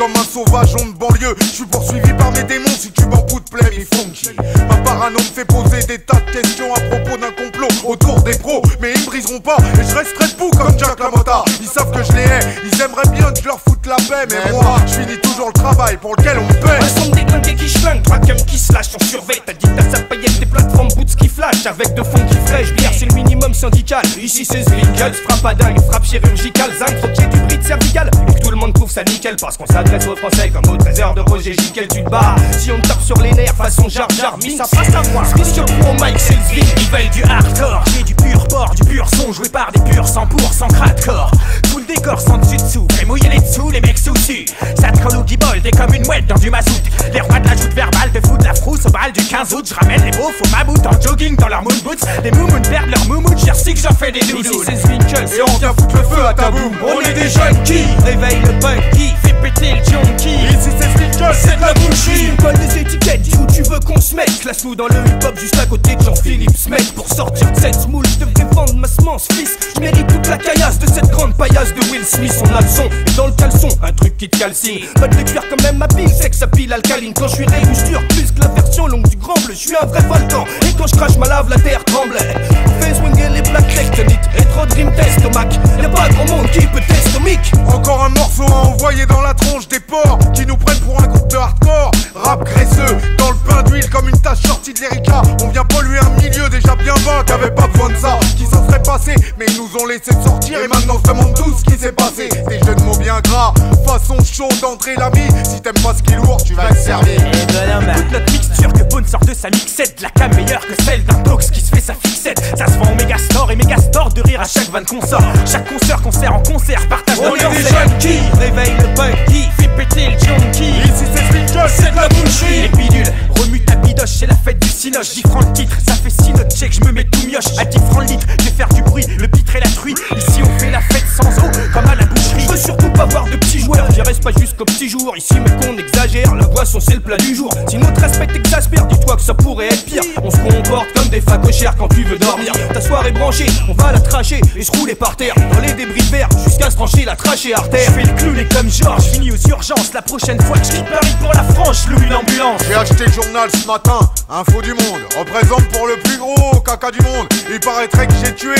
comme un sauvage on de banlieue. Je suis poursuivi par mes démons, si tu m'en bout de plaît, mais funky. Ma parano me fait poser des tas de questions à propos d'un complot autour des pros, mais ils me briseront pas et je resterai debout comme Jack LaMotta. Ils savent que je les hais, ils aimeraient bien que je leur foute la paix, mais moi, je finis toujours le travail pour lequel on me paie. Un son déclinqué qui schlingue, 3 cums qui se lâchent, on surveille. T'as dit t'as sa paillette, des plateformes boots qui flashent avec de fond qui fraîche. Bière c'est le minimum syndical, ici c'est Zwinkels. Frappe à dingue, frappe chirurgicale, zinc, faut qu'il y ait du bride cervical et que tout le monde trouve ça nickel parce qu'on s'adresse aux Français comme au trésor de Roger Giquel. Tu te bats, si on te tape sur les nerfs façon Jar Jar Binks, ça passe à moi. Switch pro Mike, c'est le Zwing, ils veulent du hardcore. J'ai du pur porc, du pur son joué par des purs 100% crackcore. Tout le décor sans dessus-dessous, fais mouiller les dessous, les mecs sous-dessus. Ça te colle au guibole, t'es comme une mouette dans du mazout. Les rois de la joute verbale te foutent la frousse au bal du 15 août. Je ramène les beaufs au mabout en jogging dans leur moon boots. Les moumouns perdent leur moumout, j'y que j'en fais des doudous. Ici c'est Zwinkels et on vient foutre le feu à ta boum. On est des jeunes qui réveillent le punk, qui fait péter le junkie. Ici c'est Zwinkels, c'est de la bullshit. On colle des étiquettes, dis où tu veux qu'on se mette. Classe-nous dans le hip-hop juste à côté de Jean-Philippe Smet. Pour sortir de cette moule, je devrais vendre ma semence, fils. Je mérite toute la caillasse de cette grande paillasse de Will Smith. On a le son et dans le caleçon, un truc qui te calcine. Pas de cuir comme même ma pile, c'est que ça pile alcaline. Quand je suis réu, je dure plus que la version longue du grand bleu. Je suis un vrai volcan et quand je crache ma lave, la terre tremble. On fait swinger les plaques tectoniques. Rétro Dream Test au Mac. Y'a pas grand monde qui peut tester au mic. Encore un morceau à envoyer dans la tronche des porcs qui nous prennent pour un groupe de hardcore. Rap graisseux, dans le pain d'huile comme une tache sortie de l'Erika. On vient polluer un milieu déjà bien bas, qui avait pas besoin de ça, qui s'en serait passé. Mais ils nous ont laissé sortir et maintenant se demandent tout ce qui s'est passé. Des jeux de mots bien gras, façon chaud d'entrée l'ami. Si t'aimes pas ce qui est lourd, tu vas être servi. Toute notre mixture que Bone sort de sa mixette. La cam meilleure que celle d'un Tox qui se fait sa fixette. Ça se vend au Megastore et Megastore de rire à chaque vanne qu'on sort. Chaque concert en concert, partage dans les des jeunes qui réveille le punk, qui fait péter le junkie. Ici c'est Zwinkels, c'est de la bullshit. Les bidules, remue ta bidoche, c'est la fête du cinoche. 10 francs le titre, ça fait 6 notes check, je me mets tout mioche. À 10 francs le litre, je vais faire du bruit, le pitre et la truie. Ici on fait la fête sans eau, comme à la boucherie. Je veux surtout pas voir de petits joueurs, j'y reste pas jusqu'au petit jour. Ici mais qu'on exagère, la boisson c'est le plat du jour. Si notre respect t'exaspère, dis-toi que ça pourrait être pire. On se comporte comme des facochères quand tu veux dormir. Ta soirée branchée, on va la tracher et se rouler par terre dans les débris verts jusqu'à se trancher la trachée artère. Je fais le clou comme Georges, finis aux urgences. La prochaine fois que je quitte Paris pour la France, je loue une ambulance. J'ai acheté le journal ce matin, Info du Monde représente pour le plus gros caca du monde. Il paraîtrait que j'ai tué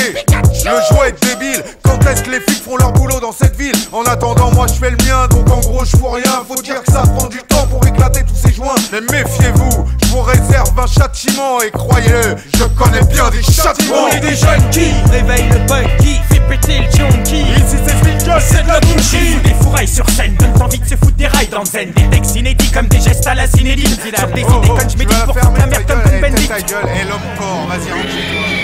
le jouet débile. Quand est-ce que les flics font leur boulot dans cette ville? En attendant moi je fais le mien, donc en gros je fous rien. Faut dire que ça prend du temps pour éclater tous ces joints. Mais méfiez-vous, je vous réserve un châtiment. Et croyez-le, je connais bien des châtiments. On est des jeunes qui réveillent le punk, qui fait péter le junkie. Ici c'est Zwinkels, c'est de la bullshit. Des fourrailles sur scène, donne envie de se foutre des rails dans le zen. Des textes inédits comme des gestes à la Zinedine. Sur des idées connes, je médite pour foutre la merde comme Ben Benedict. Ta gueule, et l'homme fort, vas-y, range-toi.